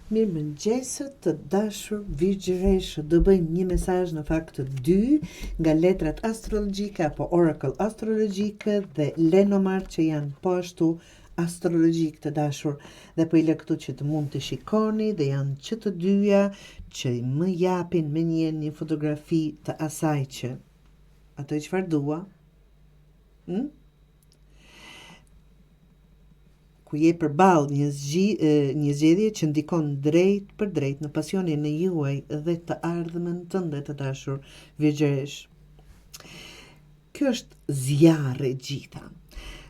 Mirë mëngjesë të dashur virgjëreshë, do bëjmë një mesazh në fakt të dy nga letrat astrologjike apo oracle astrologjike dhe Lenormand që janë po ashtu astrologjik të dashur, dhe po i lë këtu që të mund të shikoni, dhe janë që të dyja që më japin me një fotografi të asaj që ato i çfarë dua. Ku je përballë një zgjedhje që ndikon drejt për drejt në pasionin e juaj dhe të ardhmen tënde të dashur virgjëresh. Kjo është zjarri gjitha.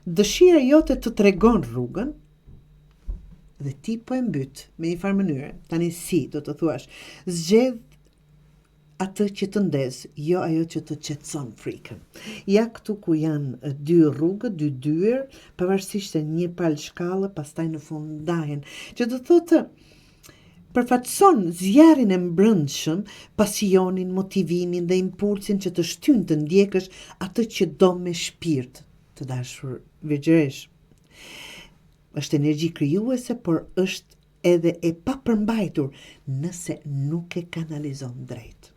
Dëshira jote të tregon rrugën dhe ti po e mbyt me një farë mënyre. Tani si do të thuash, zgjedh atë që të ndez, jo ajo që të qetëson frikën. Ja këtu ku janë dy rrugë, dy dyer, pavarësisht se një palë shkallë, pastaj në fund ndahen, që do thotë përfaqëson zjarrin e mbrëmshëm, pasionin, motivimin dhe impulsin që të shtyn të ndjekësh atë që do me shpirt, të dashur virgjëresh. Është energji krijuese, por është edhe e papërmbajtur nëse nuk e kanalizon drejt.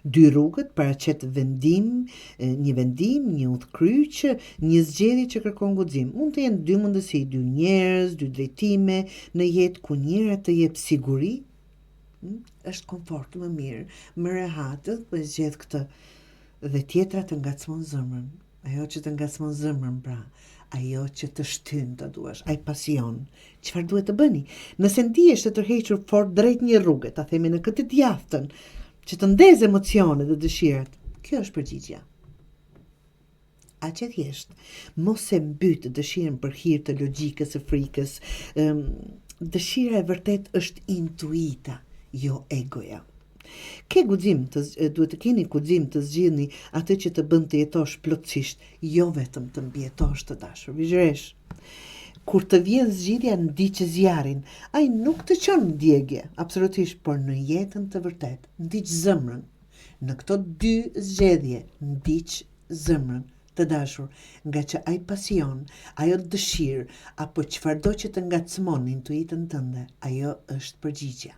Dy rrugët paraqet një vendim, një udhkryq, një zgjedhje që kërkon guxim. Mund të jenë dy mundësi, dy njerëz, dy drejtime në jetë ku njëra të jep siguri, është komfort më mirë, më rehat, po zgjedh këtë, dhe tjetra të ngacmon zemrën. Ajo që të ngacmon zemrën, pra, ajo që të shtyn të duash, ai pasion. Çfarë duhet të bëni? Nëse ndihesh të tërhequr fort drejt një rruge, ta themi në këtë djathtën, që të ndez emocionet dhe dëshirat, kjo është përgjigja. Aq e thjesht, mos e mbyt dëshirën për hir të logjikës së frikës. Dëshira e vërtet është intuita, jo egoja. Duhet të keni guxim të zgjidhni atë që të bën të jetosh plotësisht, jo vetëm të mbjetosh të dashur virgjëresh. Kur të vjen zgjidhja, ndiq zjarrin. Ai nuk të çon ndjegje, absolutisht, por në jetën të vërtet, ndiq zemrën. Në këto dy zgjedhje, ndiq zemrën të dashur, nga që ai pasion, ajo dëshirë, apo çfarëdo që të ngacmon intuitën tënde, ajo është përgjigja.